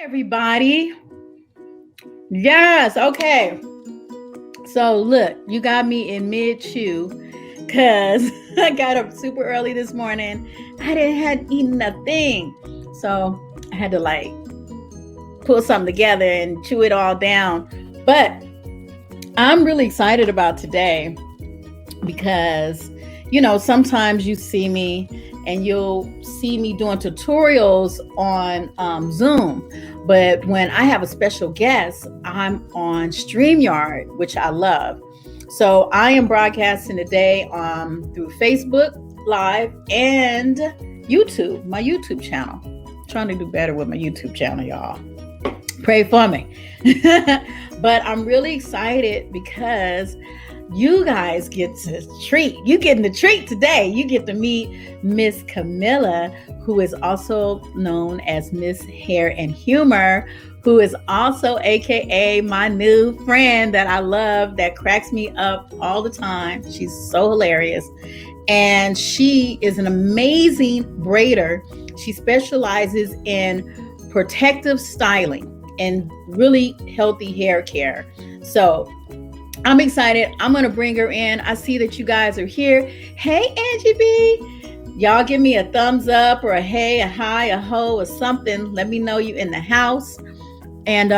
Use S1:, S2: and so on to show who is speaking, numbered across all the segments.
S1: Everybody. Yes, okay. So look, you got me in mid chew because I got up super early this morning. I didn't had eaten a thing. So I had to like pull something together and chew it all down. But I'm really excited about today because sometimes you see me and you'll see me doing tutorials on Zoom. But when I have a special guest, I'm on StreamYard, which I love. So I am broadcasting today through Facebook Live and YouTube, my YouTube channel. I'm trying to do better with my YouTube channel, y'all. Pray for me. But I'm really excited because you guys get to treat. You getting the treat today. You get to meet Miss Camilla, who is also known as Miss Hair and Humor, who is also AKA my new friend that I love, that cracks me up all the time. She's so hilarious. And she is an amazing braider. She specializes in protective styling and really healthy hair care. So I'm excited. I'm going to bring her in. I see that you guys are here. Hey, Angie B. Y'all give me a thumbs up or a hey, a hi, a ho, or something. Let me know you in the house. And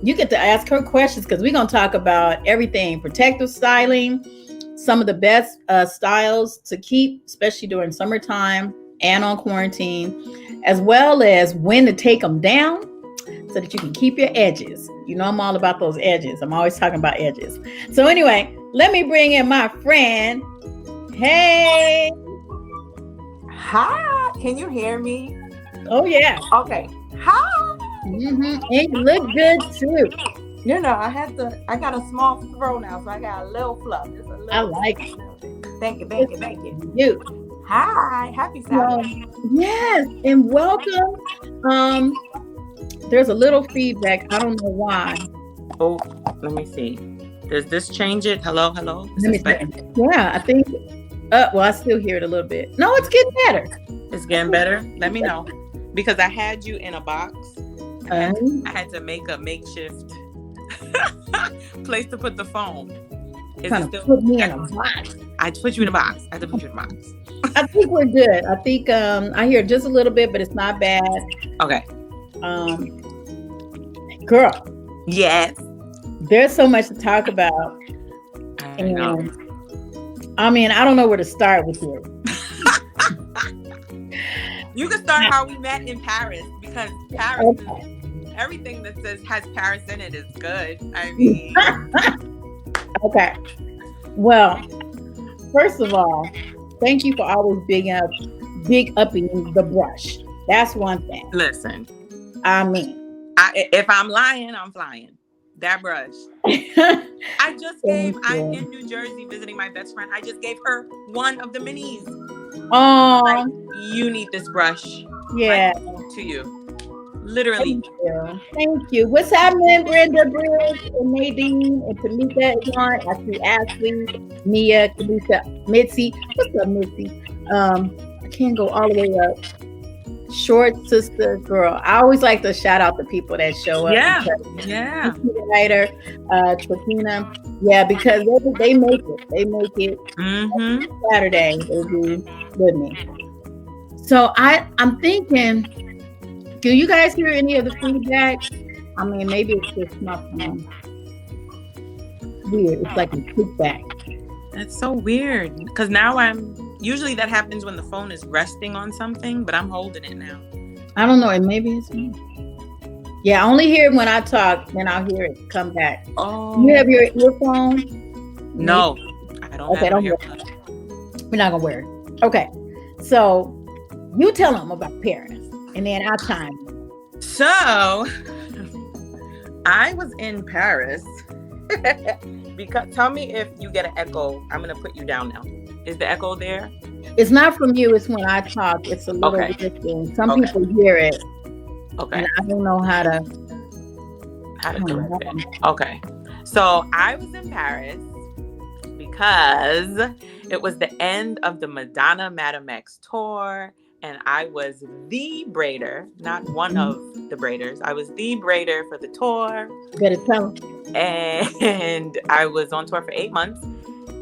S1: you get to ask her questions because we're going to talk about everything. Protective styling, some of the best styles to keep, especially during summertime and on quarantine, as well as when to take them down so that you can keep your edges. You know, I'm all about those edges. I'm always talking about edges. So anyway, let me bring in my friend. Hey.
S2: Hi. Can you hear me?
S1: Oh, yeah.
S2: Okay. Hi.
S1: And you look good, too.
S2: You know, I got a small throw now, so I got a little fluff. Just a little
S1: I like it.
S2: Thank you. You. Hi. Happy Saturday.
S1: Yes. And welcome. There's a little feedback. I don't know why.
S2: Oh, let me see. Does this change it? Hello?
S1: Yeah, I think. Well, I still hear it a little bit. No, it's getting better.
S2: It's getting better? Let me know. Because I had you in a box. I had to make a makeshift place to put the phone.
S1: Put me in a box.
S2: I put you in a box. I had to put you in a box.
S1: I think we're good. I think I hear just a little bit, but it's not bad.
S2: Okay.
S1: Girl.
S2: Yes.
S1: There's so much to talk about.
S2: I know.
S1: I mean, I don't know where to start with you.
S2: You can start how we met in Paris, because Paris is, everything that has Paris in it is good. I mean.
S1: Okay. Well, first of all, thank you for always big upping the brush. That's one thing.
S2: Listen.
S1: I mean,
S2: if I'm lying, I'm flying. That brush. I'm in New Jersey visiting my best friend. I just gave her one of the minis.
S1: Oh,
S2: like, you need this brush.
S1: Yeah.
S2: To you. Literally.
S1: Thank you. What's happening, Brenda, Bridge, and Nadine, and Tamika, Yarn? I see Ashley, Mia, Kalisa, Mitzi. What's up, Mitzi? I can't go all the way up. Short sister girl. I always like to shout out the people that show up.
S2: Yeah.
S1: Writer, Trakina. Yeah, because they make it. They make it. Saturday. They do with me. So I'm thinking, do you guys hear any of the feedback? I mean, maybe it's just my phone. Weird. It's like a kickback.
S2: That's so weird. Because now usually that happens when the phone is resting on something, but I'm holding it now.
S1: I don't know. And maybe it's me. Yeah, I only hear it when I talk, then I'll hear it come back.
S2: Oh.
S1: You have your earphone?
S2: No, I don't have an earphone.
S1: We're not going to wear it. Okay. So you tell them about Paris, and then I'll chime.
S2: So I was in Paris. Because tell me if you get an echo. I'm going to put you down now. Is the echo there?
S1: It's not from you. It's when I talk. It's a little weird thing. Some people hear it.
S2: Okay.
S1: And I don't know how to
S2: correct it. Okay. So I was in Paris because it was the end of the Madonna Madame X tour. and I was the braider, not one of the braiders. I was the braider for the tour.
S1: Better tell 'em.
S2: And I was on tour for 8 months.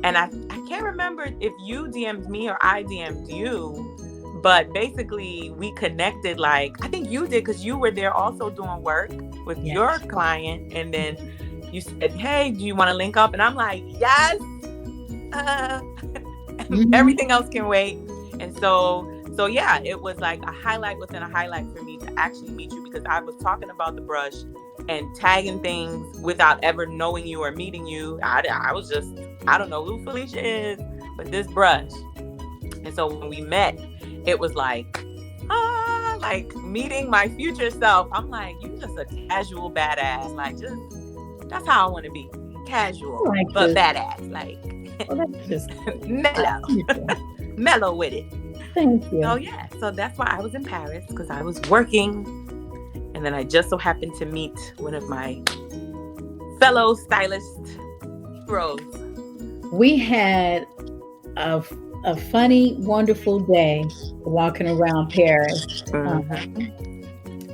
S2: And I can't remember if you DM'd me or I DM'd you, but basically we connected. Like, I think you did, because you were there also doing work with your client. And then you said, hey, do you want to link up? And I'm like, yes. Everything else can wait. And so yeah, it was like a highlight within a highlight for me to actually meet you, because I was talking about the brush and tagging things without ever knowing you or meeting you. I was just, I don't know who Felicia is, but this brush. And so when we met, it was like meeting my future self. I'm like, you just a casual badass. Like, just, that's how I want to be. Casual, like but badass. Like,
S1: that's just
S2: mellow with it.
S1: Thank you.
S2: Oh yeah. So that's why I was in Paris, because I was working. And then I just so happened to meet one of my fellow stylist bros.
S1: We had a funny, wonderful day walking around Paris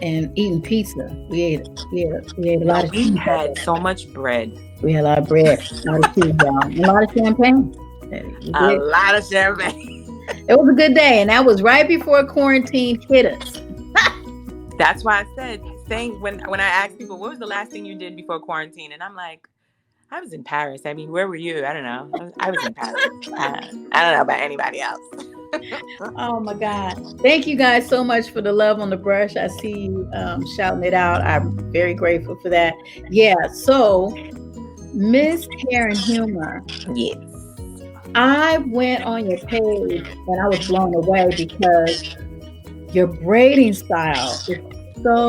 S1: and eating pizza. We ate a lot of cheese.
S2: We had so much bread.
S1: We had a lot of bread, a lot of cheese, y'all. A lot of champagne.
S2: A lot of champagne.
S1: It was a good day, and that was right before quarantine hit us.
S2: That's why I said, when I asked people, what was the last thing you did before quarantine? And I'm like, I was in Paris. I mean, where were you? I don't know. I was in Paris. I don't know about anybody else.
S1: Oh my God. Thank you guys so much for the love on the brush. I see you shouting it out. I'm very grateful for that. Yeah. So Miss Hair and Humor.
S2: Yes.
S1: I went on your page and I was blown away because your braiding style is so,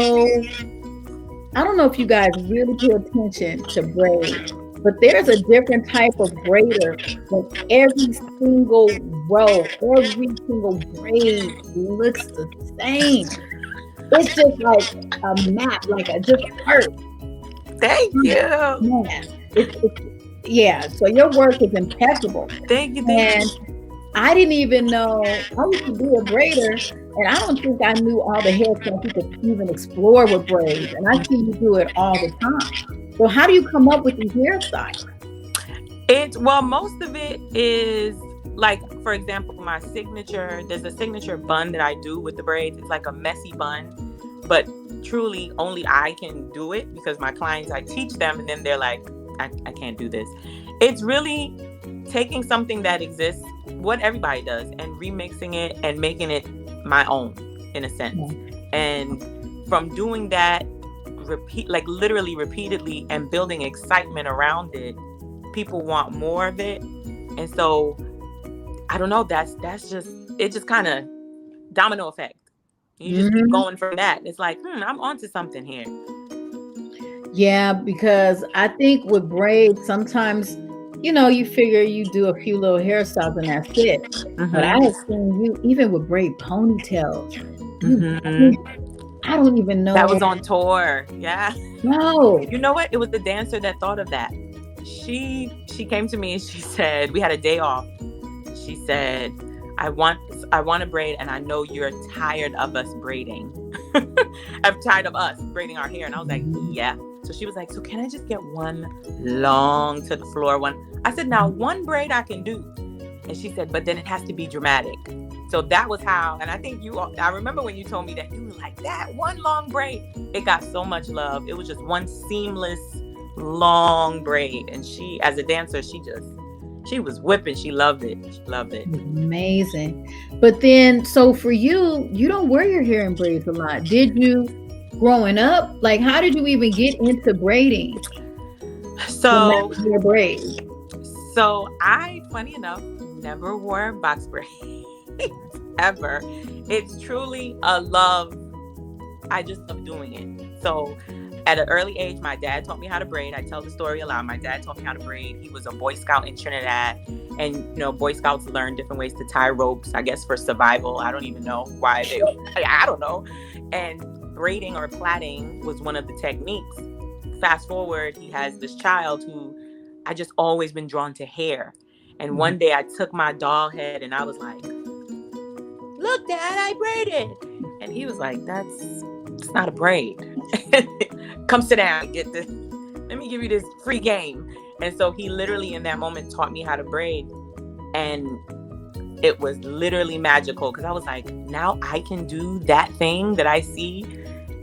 S1: I don't know if you guys really pay attention to braid, but there's a different type of braider when every single row, every single braid looks the same. It's just like a map, like a just art.
S2: Thank you.
S1: Yeah, so your work is impeccable.
S2: Thank you.
S1: And I didn't even know, I used to be a braider, and I don't think I knew all the hairstyles you could even explore with braids. And I see you do it all the time. So how do you come up with these hairstyles?
S2: Well, most of it is like, for example, my signature, there's a signature bun that I do with the braids. It's like a messy bun, but truly only I can do it, because my clients, I teach them and then they're like, I can't do this. It's really taking something that exists, what everybody does, and remixing it and making it my own, in a sense. And from doing that, literally repeatedly, and building excitement around it, people want more of it. And so, I don't know, that's just, it just kind of domino effect. You just keep going from that. It's like, I'm onto something here.
S1: Yeah, because I think with braids, sometimes, you figure you do a few little hairstyles and that's it. But I have seen you, even with braid ponytails. I don't even know.
S2: That was on tour. Yeah.
S1: No.
S2: You know what? It was the dancer that thought of that. She came to me and she said, we had a day off. She said, I want a braid, and I know you're tired of us braiding. I'm tired of us braiding our hair. And I was like, yeah. So she was like, so can I just get one long to the floor one? I said, now one braid I can do. And she said, but then it has to be dramatic. So that was how, and I think I remember when you told me that, you were like, that one long braid, it got so much love. It was just one seamless long braid. And she, as a dancer, she was whipping. She loved it. She loved it.
S1: Amazing. But then, so for you, you don't wear your hair in braids a lot. Did you growing up? Like, how did you even get into braiding?
S2: So,
S1: your braids.
S2: So I, funny enough, never wore box braids ever. It's truly a love. I just love doing it. So at an early age, my dad taught me how to braid. I tell the story a lot. My dad taught me how to braid. He was a Boy Scout in Trinidad. And, Boy Scouts learn different ways to tie ropes, I guess, for survival. I don't even know why I don't know. And braiding or plaiting was one of the techniques. Fast forward, he has this child who I just always been drawn to hair. And one day I took my doll head and I was like, look, Dad, I braided. And he was like, it's not a braid. Come sit down, get this. Let me give you this free game. And so he literally in that moment taught me how to braid. And it was literally magical because I was like, now I can do that thing that I see.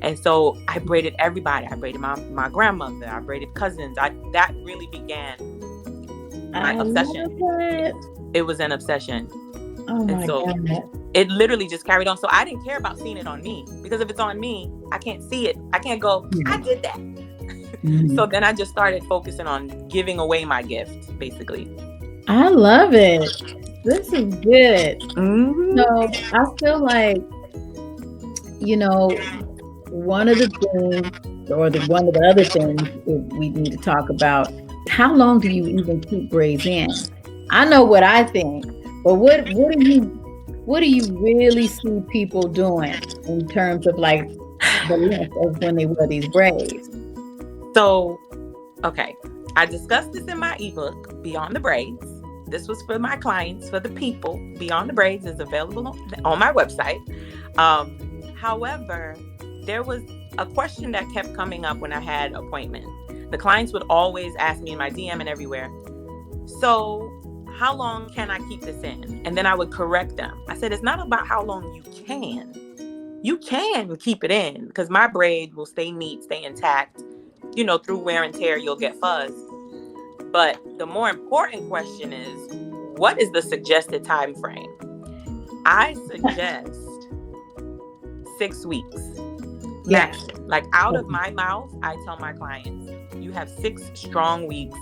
S2: And so I braided everybody. I braided my grandmother. I braided cousins. That really began my obsession. It was an obsession.
S1: Oh my God.
S2: It literally just carried on. So I didn't care about seeing it on me because if it's on me, I can't see it. I can't go, I did that. Mm-hmm. So then I just started focusing on giving away my gift, basically.
S1: I love it. This is good. Mm-hmm. So I feel like, one of the things, or one of the other things we need to talk about, how long do you even keep braids in? I know what I think, but what do you really see people doing in terms of like the length of when they wear these braids?
S2: So, okay, I discussed this in my ebook, Beyond the Braids. This was for my clients, for the people. Beyond the Braids is available on my website. However, there was a question that kept coming up when I had appointments. The clients would always ask me in my DM and everywhere, so how long can I keep this in? And then I would correct them. I said, it's not about how long you can. You can keep it in because my braid will stay neat, stay intact. Through wear and tear, you'll get fuzz. But the more important question is, what is the suggested time frame? I suggest 6 weeks.
S1: Yeah.
S2: Like out of my mouth, I tell my clients, you have 6 strong weeks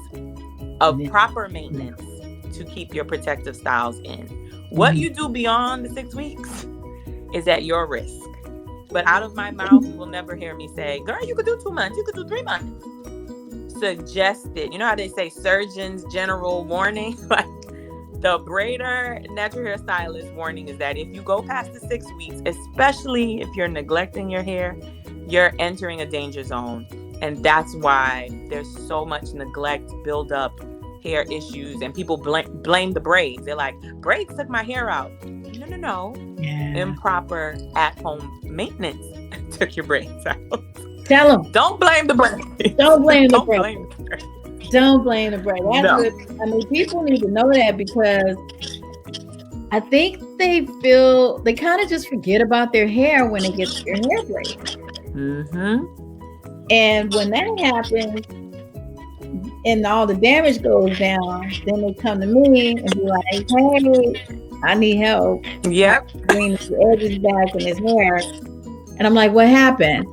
S2: of proper maintenance to keep your protective styles in. What you do beyond the 6 weeks is at your risk. But out of my mouth, you will never hear me say, girl, you could do 2 months, you could do 3 months. Suggested. You know how they say surgeon's general warning? Like the braider, natural hair stylist warning is that if you go past the 6 weeks, especially if you're neglecting your hair, you're entering a danger zone. And that's why there's so much neglect, build up, hair issues, and people blame the braids. They're like, braids took my hair out. No. Yeah. Improper at-home maintenance took your braids out.
S1: Tell them.
S2: Don't blame the braids.
S1: Don't blame the braids. Don't blame the braids. I mean, people need to know that because I think they kind of just forget about their hair when they get their hair braided. Mm-hmm. And when that happens, and all the damage goes down, then they come to me and be like, hey, I need help.
S2: Yep.
S1: Bring the edges back in his hair. And I'm like, what happened?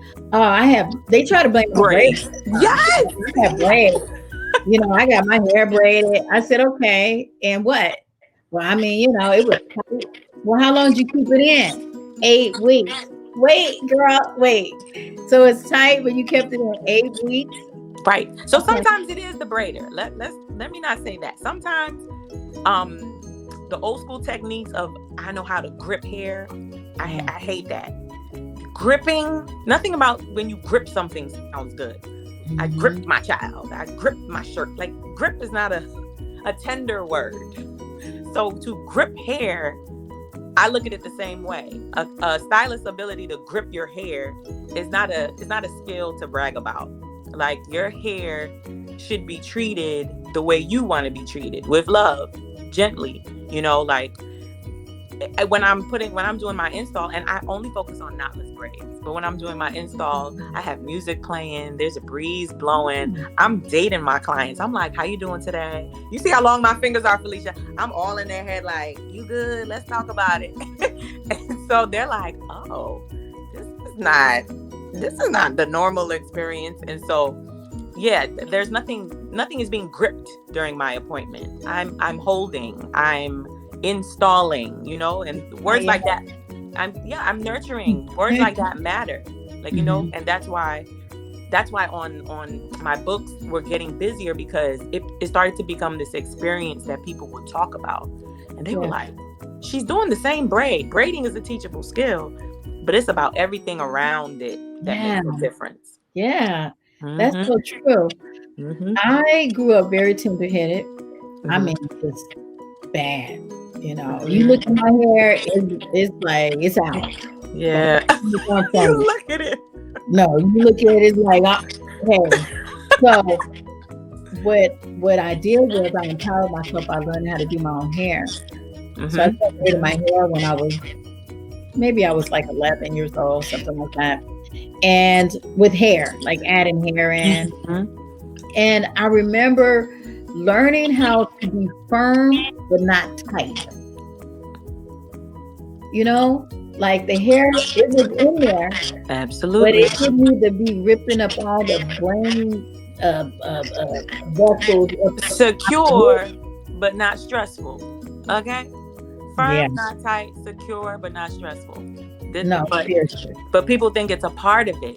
S1: They try to blame the braids.
S2: Yes.
S1: I have braids. I got my hair braided. I said, okay. And what? Well, I mean, it was, well, how long did you keep it in? 8 weeks. Wait, girl, wait. So it's tight, but you kept it in 8 weeks?
S2: Right. So sometimes it is the braider. Let me not say that. Sometimes the old school techniques of I know how to grip hair. I hate that. Gripping, nothing about when you grip something sounds good. Mm-hmm. I gripped my child. I gripped my shirt. Like grip is not a tender word. So to grip hair, I look at it the same way. A stylist's ability to grip your hair is not a skill to brag about. Like your hair should be treated the way you want to be treated, with love, gently. Like when I'm doing my install, and I only focus on knotless braids, but when I'm doing my install, I have music playing, there's a breeze blowing, I'm dating my clients. I'm like, how you doing today? You see how long my fingers are, Felicia? I'm all in their head like, you good? Let's talk about it. And so they're like, oh, this is not the normal experience. And so, yeah, there's nothing is being gripped during my appointment. I'm holding, I'm installing, and words like that. I'm nurturing. Words like that matter. Like, and that's why on my books we're getting busier because it started to become this experience that people would talk about. And they were like, she's doing the same braid. Braiding is a teachable skill, but it's about everything around it that makes a difference.
S1: Yeah, that's so true. Mm-hmm. I grew up very tender-headed. I mean, just bad. You know, you look at my hair, it's like it's out.
S2: Yeah. You look at it.
S1: No, you look at it, it's like, hey. So what I did was I empowered myself by learning how to do my own hair. So I started braiding my hair when I was like 11 years old, something like that. And with hair, like adding hair in. And I remember learning how to be firm but not tight. You know, like the hair, it was in there.
S2: Absolutely.
S1: But it didn't need to be ripping up all the brain vessels.
S2: Secure, but not stressful. Okay? Firm,
S1: Yeah.
S2: not tight, secure, but not stressful.
S1: Seriously.
S2: But people think it's a part of it.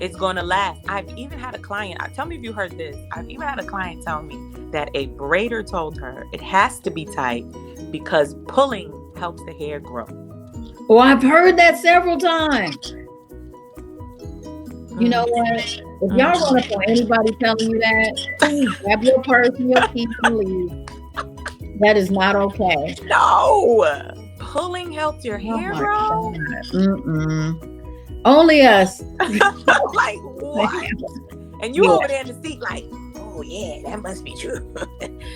S2: It's going to last. I've even had a client, tell me if you heard this. I've even had a client tell me that a braider told her it has to be tight because pulling helps the hair grow.
S1: Oh, I've heard that several times. You know what? If y'all run up on anybody telling you that, please grab your purse and your keys and leave. That is not okay.
S2: No. Pulling helps your hair grow?
S1: Only us.
S2: Like, what? And you over there in the seat like, oh, yeah, that must be true.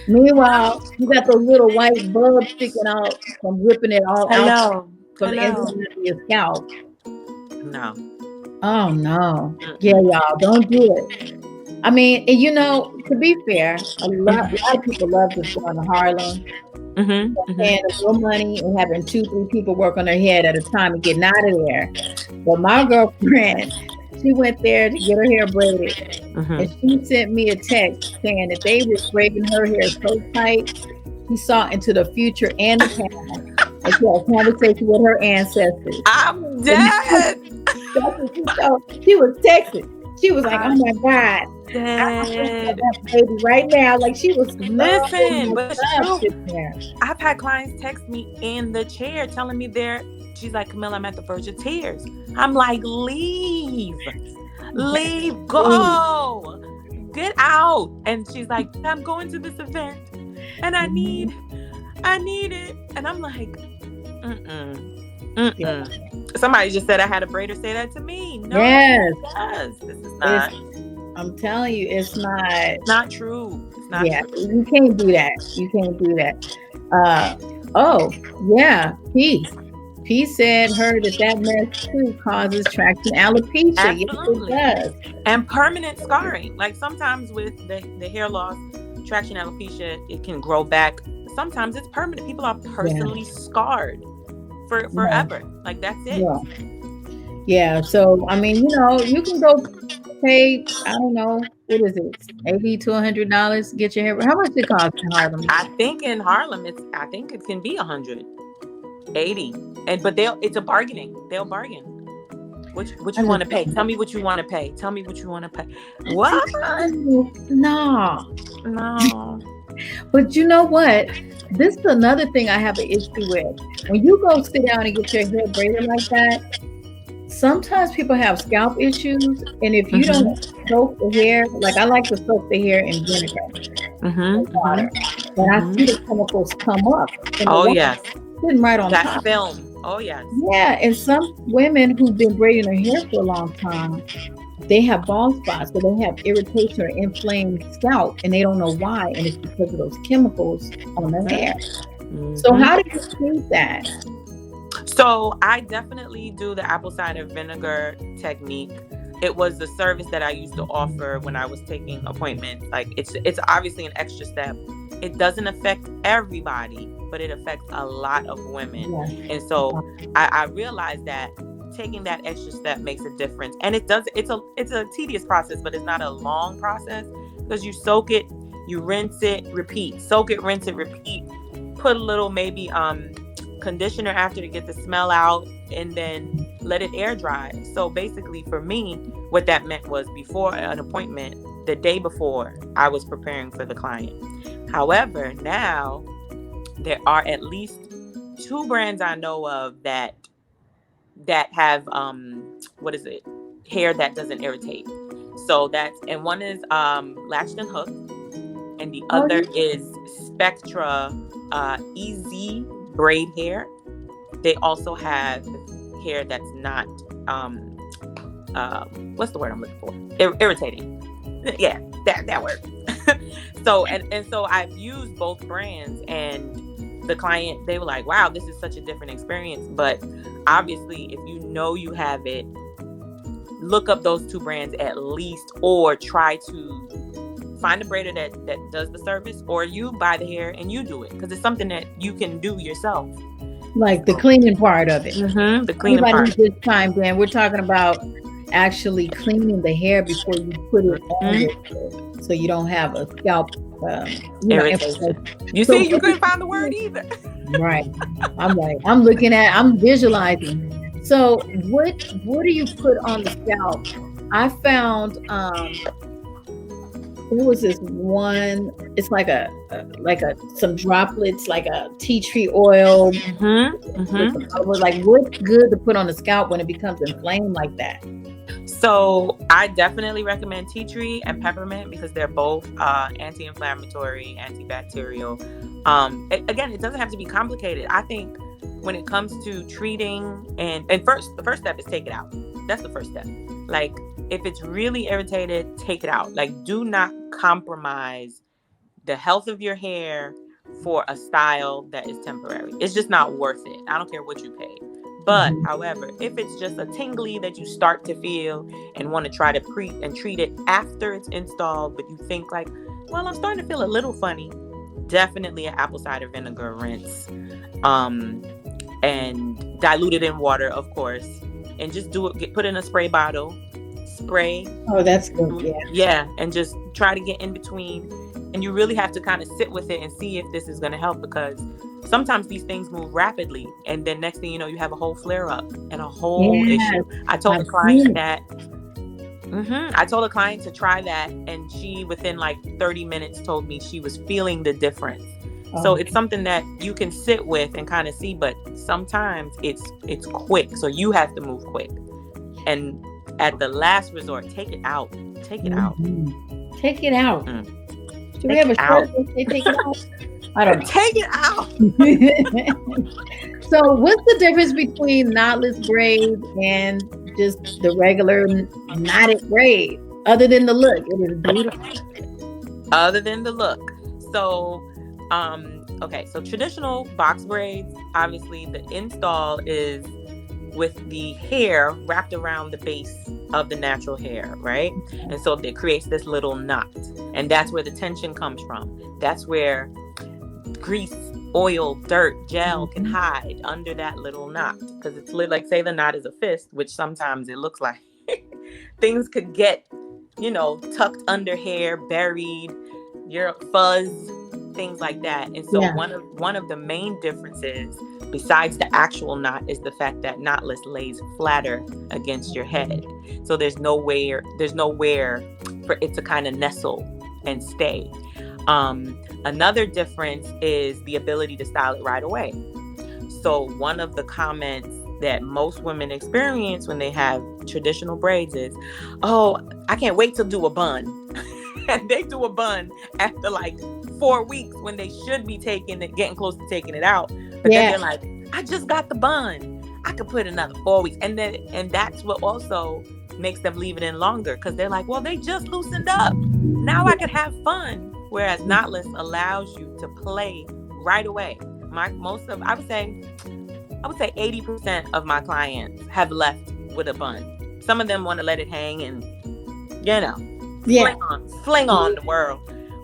S1: Meanwhile, you got those little white bugs sticking out from ripping it all out from the inside of your scalp.
S2: No.
S1: Oh, no. Yeah, y'all, don't do it. I mean, and you know, to be fair, a lot of people love just going to Harlem, paying more money and having 2-3 people work on their head at a time and getting out of there. But my girlfriend, she went there to get her hair braided, and she sent me a text saying that they were braiding her hair so tight, she saw into the future and the past. And she had a conversation with her ancestors.
S2: I'm dead.
S1: She was texting. She was like, "Oh my God, I that baby right now!" Like she was.
S2: Listen, but it's true. I've had clients text me in the chair telling me she's like, "Camilla, I'm at the verge of tears." I'm like, "Leave, go, get out." And she's like, "I'm going to this event, and I need it." And I'm like,
S1: Yeah.
S2: Somebody just said I had a braider say that to me. No,
S1: yes,
S2: this is not.
S1: I'm telling you, it's not
S2: true. It's not true.
S1: You can't do that. Oh yeah, Peace said that mess too causes traction alopecia.
S2: Absolutely.
S1: Yes, it does.
S2: And permanent scarring. Like sometimes with the hair loss, traction alopecia, it can grow back. Sometimes it's permanent. People are personally scarred for forever. Like that's it.
S1: Yeah. So I mean, you know, you can go pay, I don't know, what is it, $80 to $100 get your hair. How much it cost in Harlem?
S2: I think in Harlem it can be $180, but it's a bargaining. They'll bargain. What you want to pay? Tell me what you want to pay. What?
S1: No. But you know what? This is another thing I have an issue with. When you go sit down and get your hair braided like that, sometimes people have scalp issues, and if you don't soak the hair, like I like to soak the hair in vinegar and water, and I see the chemicals come up.
S2: Yes,
S1: sitting right on
S2: that
S1: top.
S2: Film. Oh yes.
S1: Yeah, and some women who've been braiding their hair for a long time, they have bald spots, so they have irritation or inflamed scalp, and they don't know why, and it's because of those chemicals on the hair. So how do you treat that?
S2: So I definitely do the apple cider vinegar technique. It was the service that I used to offer when I was taking appointments. Like it's obviously an extra step. It doesn't affect everybody, but it affects a lot of women. Yeah. And so I realized that taking that extra step makes a difference. And it's a tedious process, but it's not a long process because you soak it, you rinse it, repeat. Soak it, rinse it, repeat. Put a little maybe conditioner after to get the smell out, and then let it air dry. So basically for me, what that meant was before an appointment, the day before, I was preparing for the client. However, now there are at least 2 brands I know of that have hair that doesn't irritate. So and one is Latched and Hooked, and the other is Spectra EZ braid hair. They also have hair that's not what's the word I'm looking for? Irritating. Yeah, that word. So so I've used both brands, and the client, they were like, wow, this is such a different experience. But obviously, if you know you have it, look up those two brands at least, or try to find a braider that does the service, or you buy the hair and you do it, because it's something that you can do yourself.
S1: Like the cleaning part of it.
S2: The cleaning part.
S1: Everybody just chimed in. We're talking about actually cleaning the hair before you put it on your hair, so you don't have a scalp
S2: irritation. You see, you couldn't find the word either.
S1: Right. I'm looking at, I'm visualizing. So what do you put on the scalp? I found there was this one, it's like some droplets, like a tea tree oil. Like, what's good to put on the scalp when it becomes inflamed like that?
S2: So I definitely recommend tea tree and peppermint, because they're both anti-inflammatory, antibacterial. Again, it doesn't have to be complicated. I think when it comes to treating, and the first step is take it out. That's the first step. Like, if it's really irritated, take it out. Like, do not compromise the health of your hair for a style that is temporary. It's just not worth it. I don't care what you pay. But however, if it's just a tingly that you start to feel and want to try to treat it after it's installed, but you think like, well, I'm starting to feel a little funny, definitely an apple cider vinegar rinse, and dilute it in water, of course, and just put in a spray bottle, spray.
S1: Oh, that's good.
S2: Yeah, and just try to get in between. And you really have to kind of sit with it and see if this is going to help, because sometimes these things move rapidly, and then next thing you know, you have a whole flare up and a whole issue. I told the client that. I told a client to try that, and she, within like 30 minutes, told me she was feeling the difference. So it's something that you can sit with and kind of see, but sometimes it's quick, so you have to move quick. And at the last resort, take it out. Take it out.
S1: Take it out. Do we have a shirt that say take it out? I don't know.
S2: Take it out.
S1: So what's the difference between knotless braids and just the regular knotted braid, other than the look? It is beautiful.
S2: Other than the look. So, okay. So traditional box braids, obviously the install is with the hair wrapped around the base of the natural hair, right? And so it creates this little knot, and that's where the tension comes from. That's where grease, oil, dirt, gel can hide under that little knot, because it's like, say the knot is a fist, which sometimes it looks like. Things could get, tucked under hair, buried, your fuzz, things like that. And so one of the main differences, besides the actual knot, is the fact that knotless lays flatter against your head. So there's nowhere for it to kind of nestle and stay. Another difference is the ability to style it right away. So one of the comments that most women experience when they have traditional braids is, oh, I can't wait to do a bun. And they do a bun after like 4 weeks, when they should be getting close to taking it out. But then they're like, I just got the bun, I could put another 4 weeks. And that's what also makes them leave it in longer, because they're like, well, they just loosened up, now I could have fun. Whereas knotless allows you to play right away. I would say 80% of my clients have left with a bun. Some of them want to let it hang and, fling on the world.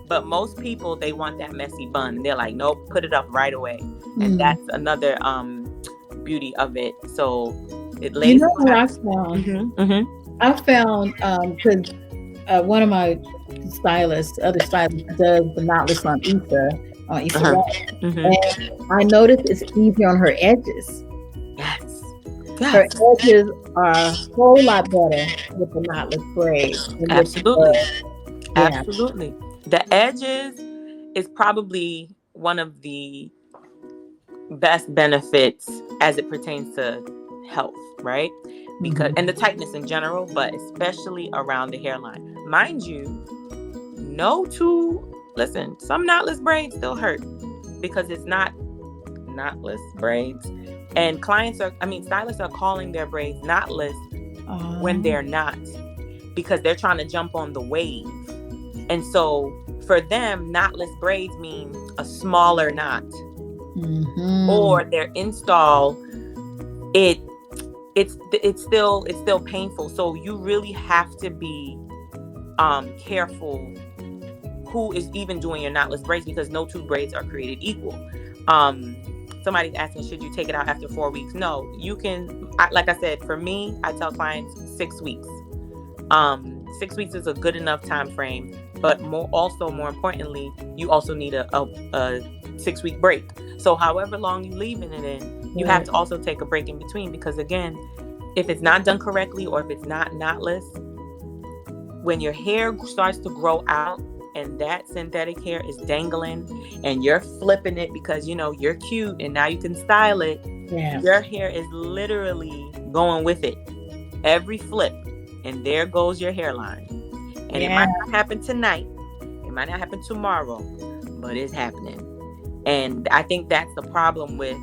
S2: But most people, they want that messy bun. They're like, nope, put it up right away. And that's another beauty of it. So it lays.
S1: What I found? I found, because one of my other stylists does the knotless on Issa. And I noticed it's easier on her edges.
S2: Yes.
S1: Her edges are a whole lot better with the knotless braid.
S2: Absolutely. The edges is probably one of the best benefits as it pertains to health, right? Because and the tightness in general, but especially around the hairline. Mind you, some knotless braids still hurt, because it's not knotless braids. And stylists are calling their braids knotless when they're not, because they're trying to jump on the wave. And so for them, knotless braids mean a smaller knot, or their install, it's still painful. So you really have to be careful who is even doing your knotless braids, because no two braids are created equal. Somebody's asking, should you take it out after 4 weeks? No, you can. Like I said, for me, I tell clients 6 weeks. 6 weeks is a good enough time frame, but more importantly, you also need a 6-week break. So however long you leaving it in, you have to also take a break in between, because again, if it's not done correctly, or if it's not knotless, when your hair starts to grow out and that synthetic hair is dangling and you're flipping it because you're cute and now you can style it, your hair is literally going with it every flip, and there goes your hairline. And it might not happen tonight, it might not happen tomorrow, but it's happening. And I think that's the problem with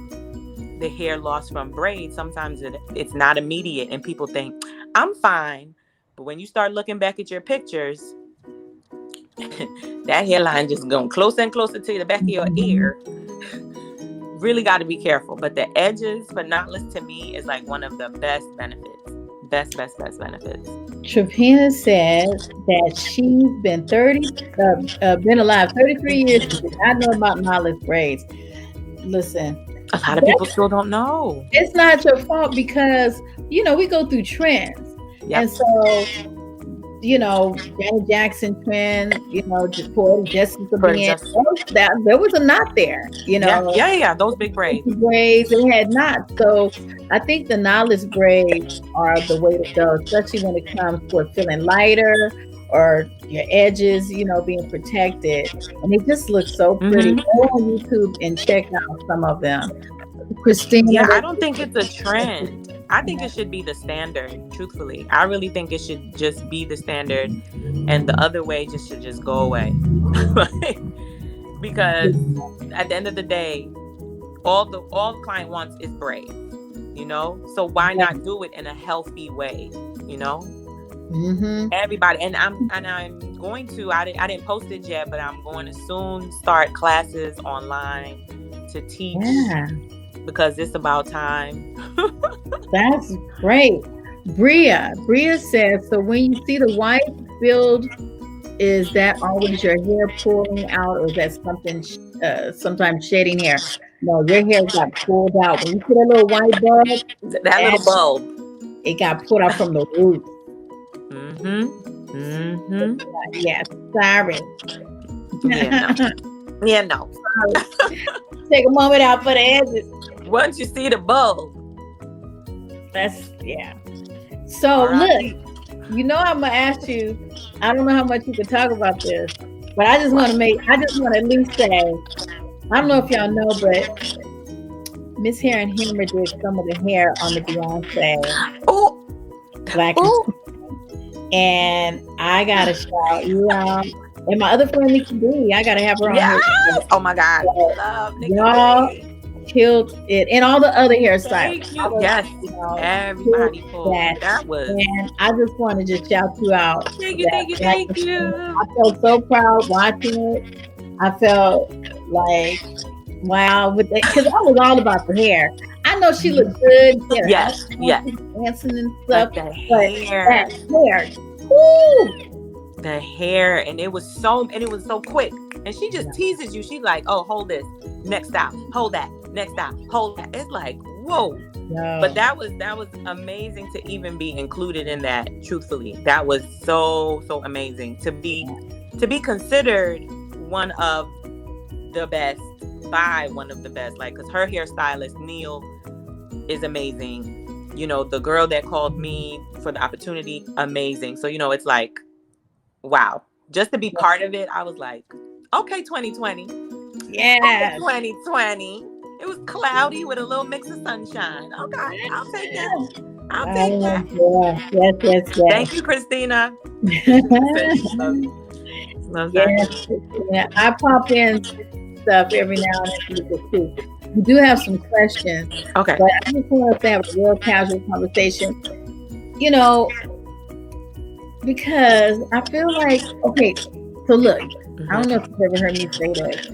S2: the hair loss from braids. Sometimes it's not immediate and people think I'm fine, but when you start looking back at your pictures, that hairline just going closer and closer to the back of your ear. Really got to be careful. But the edges for knotless, to me, is like one of the best benefits. Best benefits.
S1: Trapina said that she's been alive 33 years. She did not know about knotless braids. Listen,
S2: a lot of people still don't know.
S1: It's not your fault, because we go through trends. And so Janet Jackson trend, Jessica Biel, there was a knot there,
S2: those big braids.
S1: They had knots. So I think the knotless braids are the way to go, especially when it comes to feeling lighter, or your edges, being protected. And it just looks so pretty. Go on YouTube and check out some of them. Christina.
S2: Yeah, I don't think it's a trend. I think it should be the standard, truthfully. I really think it should just be the standard, and the other way should just go away. Because at the end of the day, all the client wants is braids, So why not do it in a healthy way, Everybody, and I'm going to. I didn't post it yet, but I'm going to soon start classes online to teach. Yeah. Because it's about time.
S1: That's great. Bria says, so when you see the white build, is that always your hair pulling out, or is that something sometimes shedding hair? No, your hair got pulled out. When you put a little white bulb,
S2: that little bulb,
S1: it got pulled out from the root. Yeah, sorry.
S2: Yeah, no.
S1: Take a moment out for the edges.
S2: Once you see the bulb.
S1: So look, I'm gonna ask you, I don't know how much you can talk about this, but I just want to at least say, I don't know if y'all know, but Miss Hair and Hammer did some of the hair on the Beyonce Black. And I gotta shout you out. And my other friend Nikki B, I gotta have her on.
S2: Yes! Oh my God, love Nikki
S1: y'all B. Killed it, and all the other hairstyles.
S2: Yes, everybody pulled. That was.
S1: And I just want to just shout you out.
S2: Thank you.
S1: I felt so proud watching it. I felt like, wow, because I was all about the hair. I know she looked good.
S2: Yes.
S1: Dancing and stuff.
S2: But hair.
S1: Woo!
S2: The hair, and it was so quick. And she just teases you. She's like, "Oh, hold this. Next style. Hold that. Next style. Hold that." It's like, whoa. No. But that was amazing to even be included in that. Truthfully, that was so amazing to be considered one of the best by one of the best. Like, because her hairstylist Neil is amazing. The girl that called me for the opportunity, amazing. So it's like, wow. Just to be part of it, I was like, okay, 2020.
S1: Yeah.
S2: 2020. It was cloudy with a little mix of sunshine. Okay, I'll take that. I'll take that.
S1: Yes.
S2: Thank you, Christina. Love
S1: yes. Yeah, I pop in stuff every now and then too. we do have some questions,
S2: Okay.
S1: but I just want us to have a real casual conversation, you know, because I feel like, okay, so look, I don't know if you've ever heard me say this,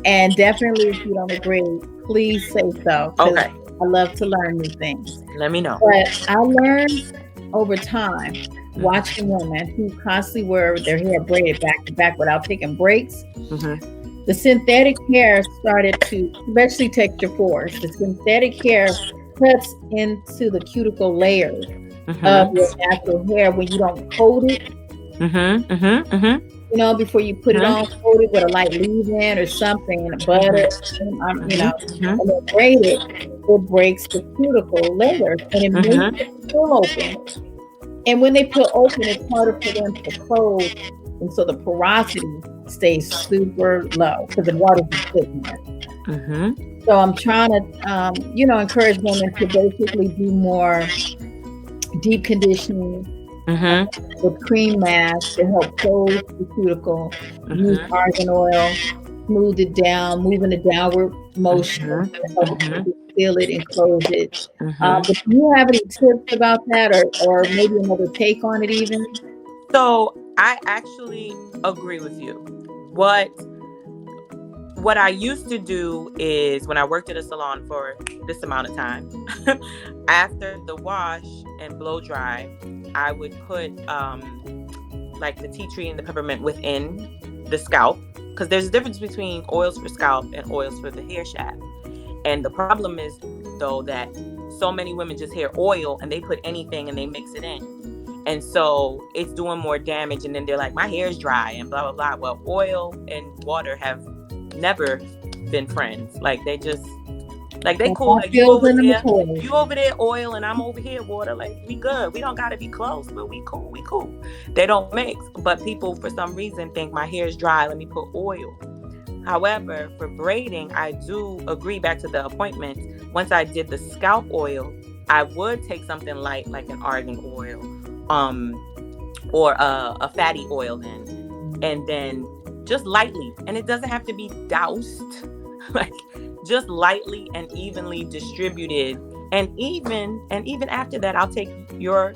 S1: and definitely if you don't agree, please say so, because
S2: Okay.
S1: I love to learn new things.
S2: Let me know.
S1: But I learned over time watching women who constantly wear their hair braided back to back without taking breaks.
S2: Mm-hmm.
S1: The synthetic hair started to, especially texture fours, the synthetic hair cuts into the cuticle layers of your natural hair when you don't coat it.
S2: Mm-hmm. Mm-hmm. Mm-hmm.
S1: You know, before you put it on, coat it with a light leave-in or something, butter, you know, and then braid it. It breaks the cuticle layers and it makes it pull open. And when they pull open, it's harder for them to close, and so the porosity stays super low because the water's just sitting there.
S2: Mm-hmm.
S1: So I'm trying to, you know, encourage women to basically do more deep conditioning with cream masks to help close the cuticle. Use argan oil, smooth it down, move in a downward motion to help seal it and close it. But do you have any tips about that, or maybe another take on it even?
S2: So I actually agree with you. What I used to do is when I worked at a salon for this amount of time, after the wash and blow dry, I would put like the tea tree and the peppermint within the scalp, because there's a difference between oils for scalp and oils for the hair shaft. And the problem is, though, that so many women just hear oil and they put anything and they mix it in. And so it's doing more damage. And then they're like, my hair is dry and blah, blah, blah. Well, oil and water have never been friends. Like they just, like they cool. Like you over there oil and I'm over here water. Like we good. We don't got to be close, but we cool. We cool. They don't mix. But people for some reason think my hair is dry. Let me put oil. However, for braiding, I do agree, back to the appointments. Once I did the scalp oil, I would take something light like an argan oil, or a fatty oil and then just lightly, and it doesn't have to be doused, like just lightly and evenly distributed. And even after that, I'll take your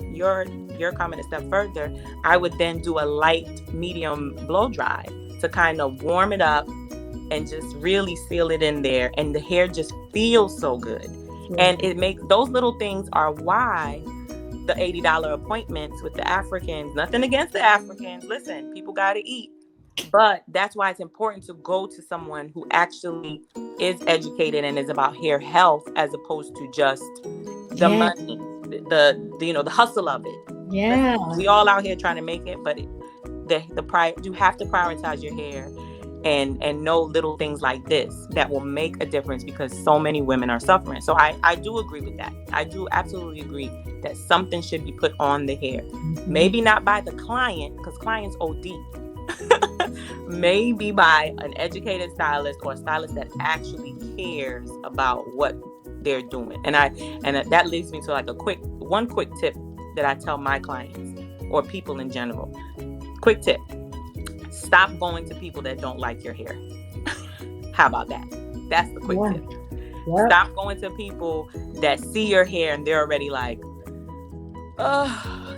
S2: comment a step further. I would then do a light medium blow dry to kind of warm it up and just really seal it in there, and the hair just feels so good. And it makes, those little things are why the $80 appointments with the Africans, nothing against the Africans, listen, people got to eat, but that's why it's important to go to someone who actually is educated and is about hair health, as opposed to just the money, the you know, the hustle of it. Listen, we all out here trying to make it, but you have to prioritize your hair and know little things like this that will make a difference, because so many women are suffering. So I do agree with that. I do absolutely agree that something should be put on the hair. Maybe not by the client, because clients OD. Maybe by an educated stylist, or a stylist that actually cares about what they're doing. And that leads me to like one quick tip that I tell my clients or people in general. Quick tip. Stop going to people that don't like your hair. How about that? That's the quick tip. Stop going to people that see your hair and they're already like, oh,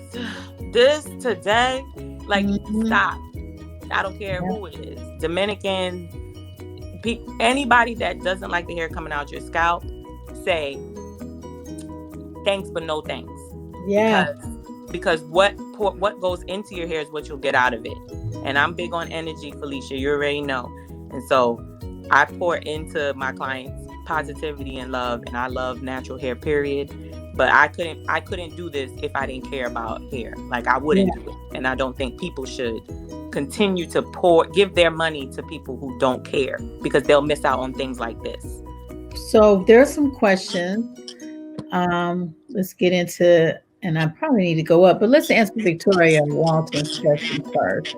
S2: this today? Like, stop. I don't care who it is. Dominican, anybody that doesn't like the hair coming out your scalp, say thanks but no thanks. Because what goes into your hair is what you'll get out of it. And I'm big on energy, Felicia. You already know. And so I pour into my clients positivity and love, and I love natural hair, period. But I couldn't do this if I didn't care about hair. Like, I wouldn't do it. And I don't think people should continue to give their money to people who don't care, because they'll miss out on things like this.
S1: So there's some questions. Let's get into, and I probably need to go up, but let's answer Victoria Walton's question first.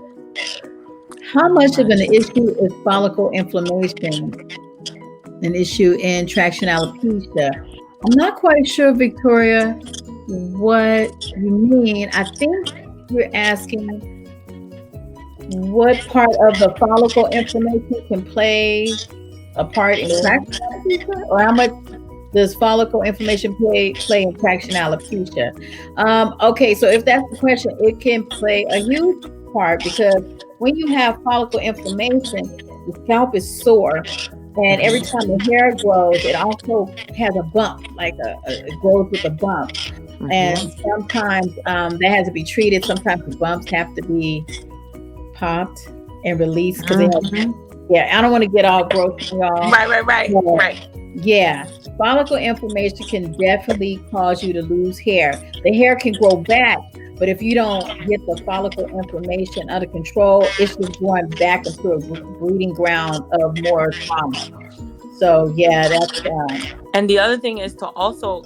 S1: How much of an issue is follicle inflammation an issue in traction alopecia? I'm not quite sure, Victoria, what you mean. I think you're asking what part of the follicle inflammation can play a part in traction alopecia, or how much does follicle inflammation play in traction alopecia? Okay, so if that's the question, it can play a huge part because when you have follicle inflammation, the scalp is sore, and every time the hair grows, it also has a bump, like it grows with a bump. And sometimes that has to be treated. Sometimes the bumps have to be popped and released because they have. Yeah, I don't want to get all gross, y'all.
S2: Right.
S1: Yeah, follicle inflammation can definitely cause you to lose hair. The hair can grow back, but if you don't get the follicle inflammation under control, it's just going back into a breeding ground of more trauma. So yeah, that's.
S2: And the other thing is to also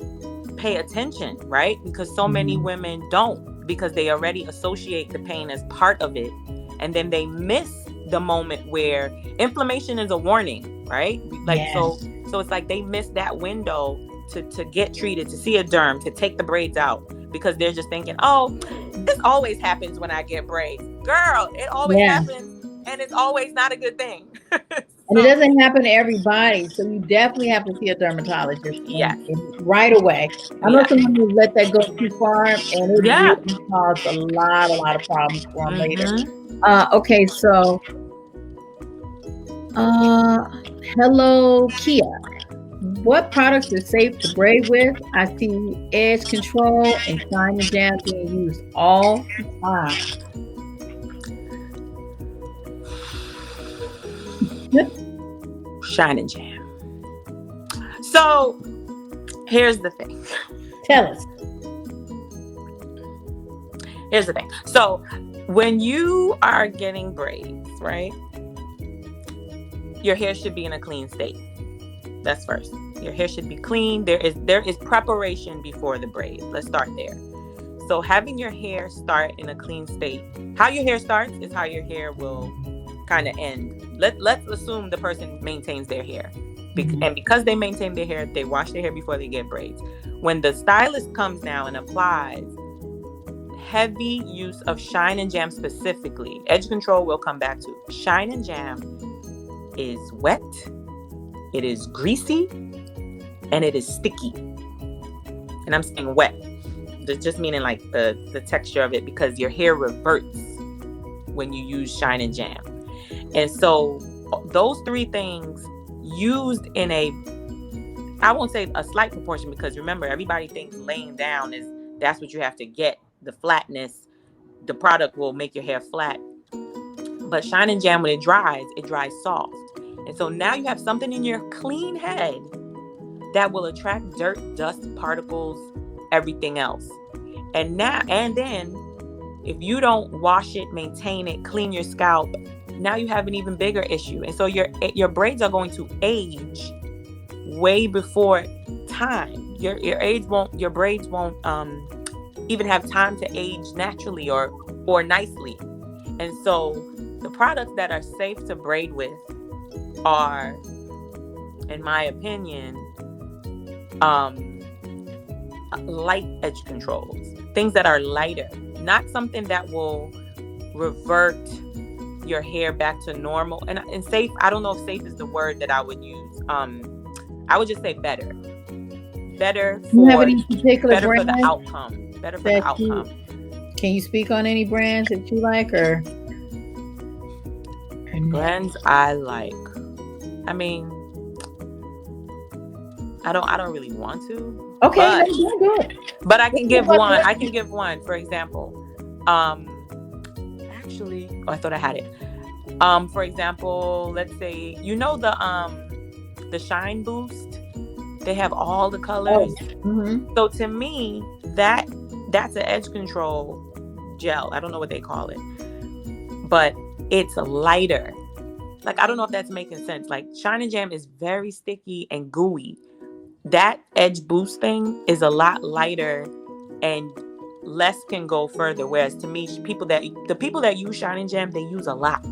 S2: pay attention, right? Because so many women don't, because they already associate the pain as part of it, and then they miss the moment where inflammation is a warning, right? Like so it's like they miss that window to get treated, to see a derm, to take the braids out, because they're just thinking, oh, this always happens when I get braids. Girl, it always happens, and it's always not a good thing.
S1: And it doesn't happen to everybody, so you definitely have to see a dermatologist right away. I know someone who let that go too far, and it really caused a lot of problems for them later. Okay, so hello, Kia. What products are safe to braid with? I see edge control and shine and jam being used all the time.
S2: Shine and jam. So here's the thing.
S1: Tell us.
S2: Here's the thing. So when you are getting braids, right, your hair should be in a clean state. That's first. Your hair should be clean. There is preparation before the braid. Let's start there. So having your hair start in a clean state. How your hair starts is how your hair will kind of end. Let's assume the person maintains their hair. And because they maintain their hair, they wash their hair before they get braids. When the stylist comes now and applies heavy use of shine and jam specifically, edge control will come back to. Shine and jam is wet, it is greasy, and it is sticky. And I'm saying wet, just meaning like the texture of it, because your hair reverts when you use shine and jam. And so those three things used in I won't say a slight proportion, because remember, everybody thinks laying down that's what you have to get, the flatness. The product will make your hair flat. But shine and jam, when it dries soft. And so now you have something in your clean head that will attract dirt, dust, particles, everything else. And then if you don't wash it, maintain it, clean your scalp, now you have an even bigger issue. And so your braids are going to age way before time. Your braids won't even have time to age naturally or nicely. And so the products that are safe to braid with are, in my opinion, light edge controls, things that are lighter, not something that will revert your hair back to normal. And safe, I don't know if safe is the word that I would use. I would just say better for the outcome. Better for the outcome.
S1: Can you speak on any brands that you like, or
S2: brands I like? I mean, I don't really want to.
S1: Okay,
S2: but I can give one. I can give one, for example. Actually, I thought I had it. For example, let's say the Shine Boost. They have all the colors. So to me, that's an edge control gel. I don't know what they call it, but it's lighter. Like, I don't know if that's making sense. Like, Shine and Jam is very sticky and gooey. That edge boost thing is a lot lighter and less can go further. Whereas to me, the people that use Shine and Jam, they use a lot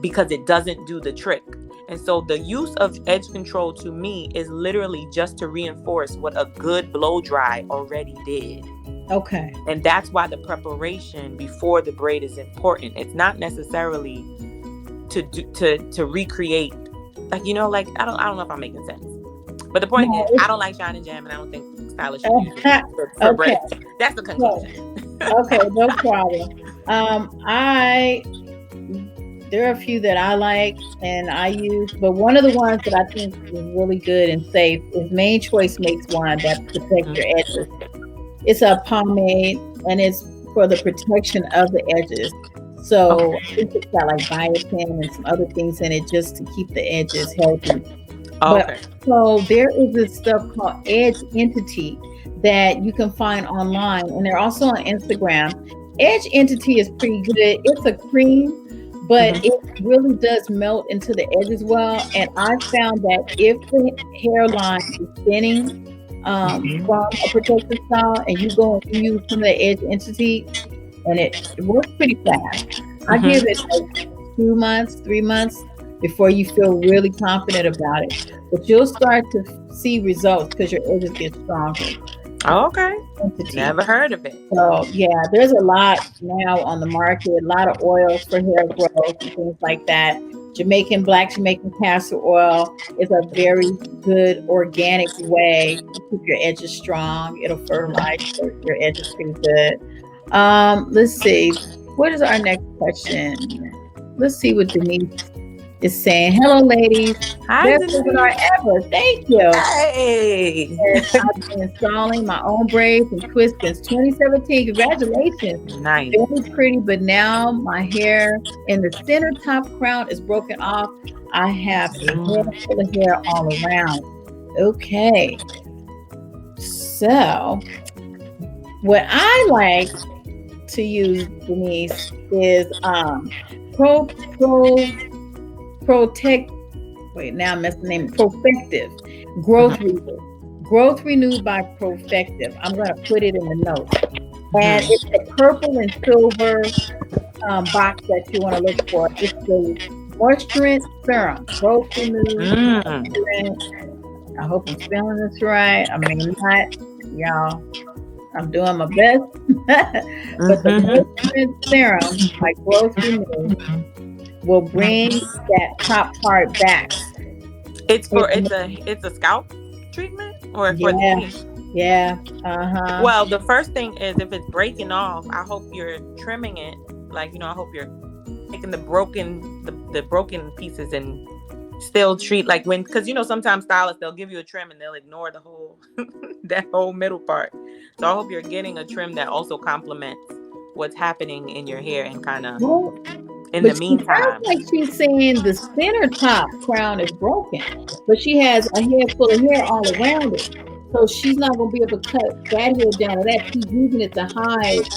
S2: because it doesn't do the trick. And so the use of edge control to me is literally just to reinforce what a good blow dry already did.
S1: Okay.
S2: And that's why the preparation before the braid is important. It's not necessarily to recreate like, you know, like I don't know if I'm making sense. But the point
S1: No,
S2: is, I don't like Shine and Jam, and I don't think stylists should use it for
S1: okay.
S2: braids. That's the conclusion.
S1: Okay, no problem. There are a few that I like and I use, but one of the ones that I think is really good and safe is Main Choice makes one that protects your edges. It's a pomade and it's for the protection of the edges. So I think it's got like biotin and some other things in it just to keep the edges healthy. But so there is this stuff called Edge Entity that you can find online, and they're also on Instagram. Edge Entity is pretty good. It's a cream, but it really does melt into the edges well. And I found that if the hairline is thinning from a protective style, and you go and use some of the Edge Entity, and it works pretty fast. I give it like 2 months, 3 months before you feel really confident about it. But you'll start to see results because your edges get stronger.
S2: Okay. Never heard of it.
S1: So yeah, there's a lot now on the market, a lot of oils for hair growth and things like that. Black Jamaican castor oil is a very good organic way to keep your edges strong. It'll fertilize your edges pretty good. Let's see. What is our next question? Let's see what Denise is saying. Hello, ladies.
S2: Hi,
S1: Best webinar ever. Thank you.
S2: Hey.
S1: I've been installing my own braids and twists since 2017. Congratulations.
S2: Nice.
S1: Very pretty, but now my hair in the center top crown is broken off. I have a head full of hair all around. Okay. So, what I like to use, Denise, is Profective Growth Renew. Growth Renewed by Profective. I'm going to put it in the notes. And it's the purple and silver box that you want to look for. It's the Moisturant Serum. Growth Renewed. I hope I'm spelling this right. I mean, not, y'all. I'm doing my best. But the Moisturant Serum by Growth Renewed will bring that top part back.
S2: It's a scalp treatment or for the face?
S1: Yeah.
S2: Well, the first thing is if it's breaking off, I hope you're trimming it. Like, you know, I hope you're taking the broken pieces and still treat like because you know sometimes stylists, they'll give you a trim and they'll ignore the whole that whole middle part. So I hope you're getting a trim that also complements what's happening in your hair and kind of in the meantime.
S1: Sounds like she's saying the center top crown is broken, but she has a head full of hair all around it. So she's not going to be able to cut that hair down to that. She's using it to hide.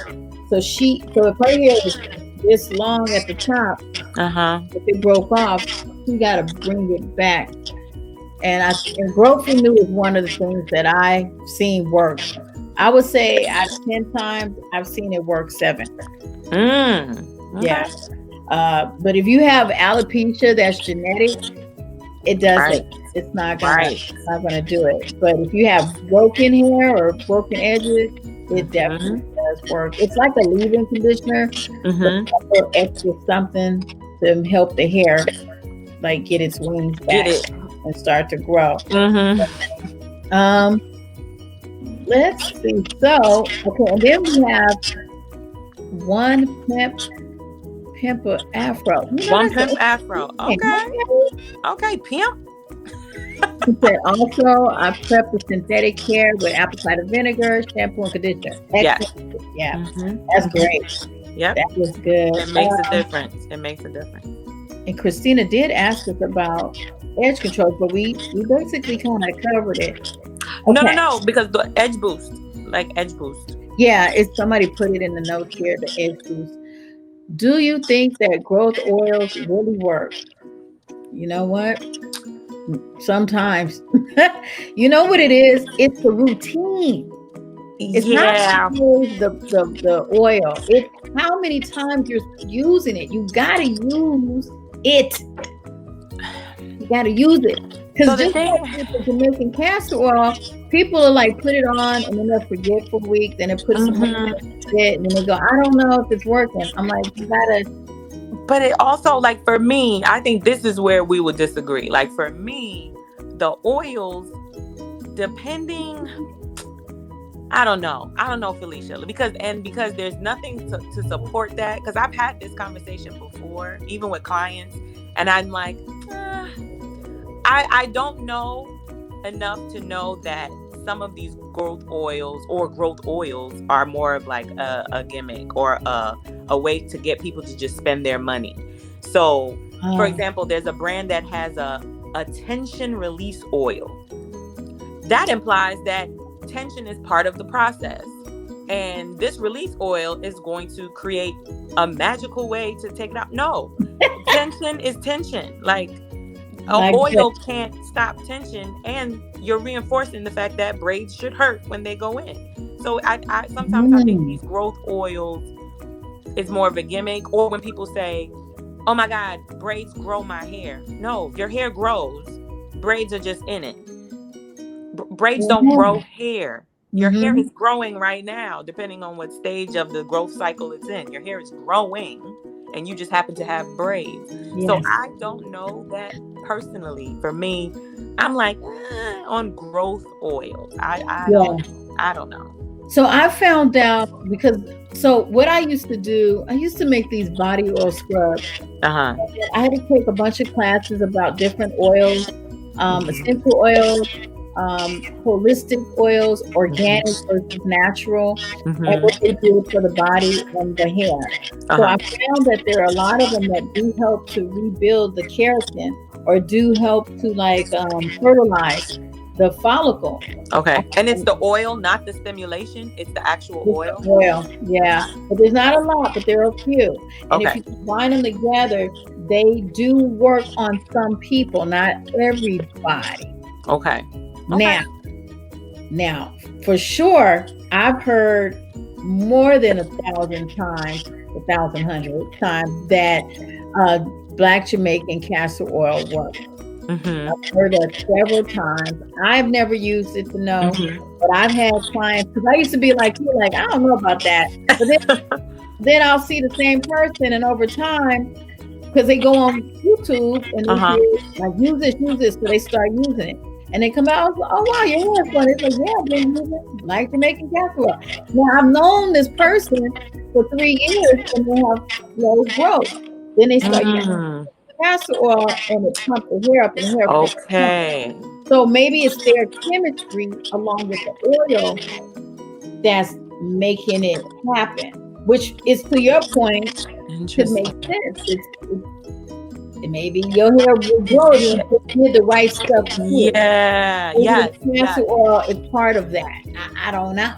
S1: So if her hair is this long at the top, if it broke off, she got to bring it back. And Growth Renew is one of the things that I've seen work. I would say out of 10 times, I've seen it work 7. Yeah. But if you have alopecia that's genetic, it doesn't. It's not gonna do it. But if you have broken hair or broken edges, it definitely does work. It's like a leave-in conditioner, but extra something to help the hair like get its wings back and start to grow. Let's see. So, okay, and then we have one pimp afro.
S2: One pimp afro. Okay, pimp.
S1: She said, also, I prep the synthetic hair with apple cider vinegar, shampoo, and conditioner. Excellent. Yeah, that's great.
S2: Yep.
S1: That was good.
S2: It makes a difference.
S1: And Christina did ask us about edge control, but we basically kind of covered it. Okay.
S2: No, because the edge boost.
S1: Yeah, if somebody put it in the notes here, the edge boost. Do you think that growth oils really work? You know what? Sometimes. You know what it is? It's the routine. It's not the oil. It's how many times you're using it. You gotta use it. You gotta use it. Because just like with the Jamaican castor oil, people are like put it on and then they'll forget for a week. Then they put some more in it, and then they go, I don't know if it's working. I'm like, you gotta
S2: but it also, like, for me, I think this is where we would disagree. Like, for me, the oils, depending, I don't know, Felicia, because there's nothing to support that. Because I've had this conversation before, even with clients, and I'm like, I don't know enough to know that some of these growth oils are more of like a gimmick or a way to get people to just spend their money. So, for example, there's a brand that has a tension release oil. That implies that tension is part of the process. And this release oil is going to create a magical way to take it out. No, tension is tension. Like, oil can't stop tension, and you're reinforcing the fact that braids should hurt when they go in. So I sometimes I think these growth oils is more of a gimmick. Or when people say, oh my God, braids grow my hair. No, your hair grows. Braids are just in it. Braids don't grow hair. Your hair is growing right now, depending on what stage of the growth cycle it's in. Your hair is growing, and you just happen to have braids. Yes. So I don't know that personally. For me, I'm like, on growth oils. I don't know.
S1: So I found out so what I used to do, I used to make these body oil scrubs. I had to take a bunch of classes about different oils, essential oils, holistic oils, organic versus natural, and what they do for the body and the hair. So I found that there are a lot of them that do help to rebuild the keratin, or do help to fertilize the follicle.
S2: Okay. And it's the oil, not the stimulation. It's the actual oil.
S1: Oil, yeah. But there's not a lot, but there are a few. And if you combine them together, they do work on some people, not everybody.
S2: Okay.
S1: Now, for sure, I've heard more than 1,000 times, 1,100 times that Black Jamaican castor oil works. I've heard that several times. I've never used it to know, but I've had clients, because I used to be like you, like, I don't know about that. But then I'll see the same person, and over time, because they go on YouTube and they hear, like, use this, so they start using it. And they come out, oh wow, your hair is funny. It's like, yeah, I've been using Black Jamaican castor oil. Now, I've known this person for 3 years, and they have slow growth. Then they start using castor oil, and it pumps the hair up, and the hair.
S2: Okay.
S1: So maybe it's their chemistry along with the oil that's making it happen, which is, to your point, could make sense. It maybe your hair will grow if you did the right stuff.
S2: Yeah. Yes.
S1: Castor oil is part of that. I don't know.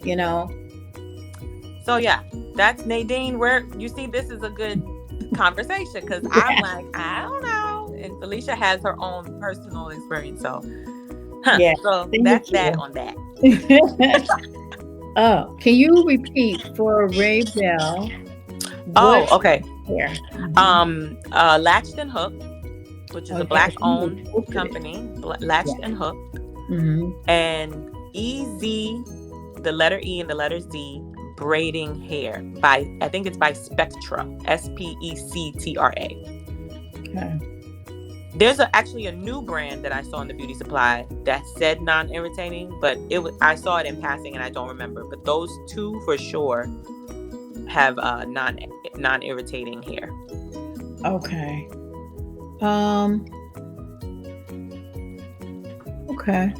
S1: You know.
S2: So yeah, that's Nadine. Where you see, this is a good conversation, because I'm like, I don't know, and Felicia has her own personal experience. So so that's that on that.
S1: Oh, can you repeat for Ray Bell?
S2: Okay. Here. Latched and Hooked, which is a Black-owned company. Latched and Hooked, and EZ, the letter E and the letter Z, braiding hair I think it's by Spectra, Spectra. Okay. There's actually a new brand that I saw in the beauty supply that said non-irritating, but I saw it in passing and I don't remember. But those two for sure have non-irritating hair. Okay.
S1: Okay.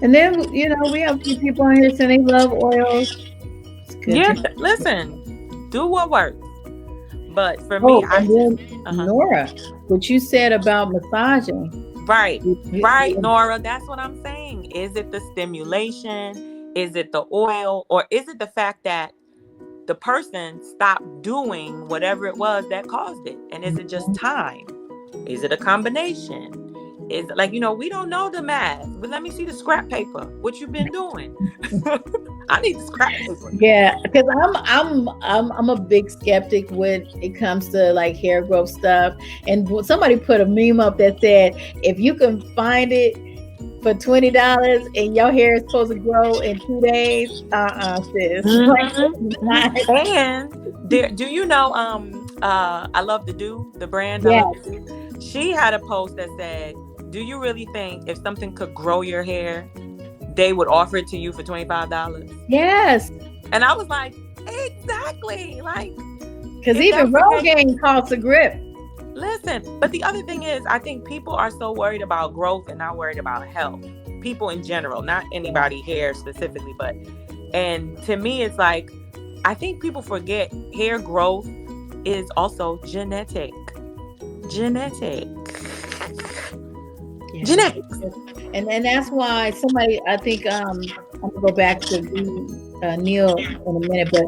S1: And then, we have some people on here saying they love oils.
S2: Yeah, listen, do what works. But for me,
S1: Nora, what you said about massaging.
S2: Right, Nora, that's what I'm saying. Is it the stimulation? Is it the oil? Or is it the fact that the person stopped doing whatever it was that caused it? And is it just time? Is it a combination? Is it like, we don't know the math, but let me see the scrap paper. What you've been doing? I need the scrap paper.
S1: Yeah, because I'm a big skeptic when it comes to like hair growth stuff. And somebody put a meme up that said, if you can find it for $20 and your hair is supposed to grow in 2 days, sis.
S2: And do you know I Love to Do, the brand I
S1: Yes.
S2: Love to Do. She had a post that said, "Do you really think if something could grow your hair, they would offer it to you for $25?"
S1: Yes.
S2: And I was like, exactly. Like,
S1: Because
S2: if
S1: even
S2: that's the case,
S1: Rogaine costs a grip.
S2: listen. But the other thing is, I think people are so worried about growth and not worried about health. People in general, not anybody hair specifically, but, and to me, it's like, I think people forget hair growth is also genetic. Genetic.
S1: Yeah.
S2: Genetics.
S1: And that's why somebody, I think, I'm gonna go back to Neil in a minute, but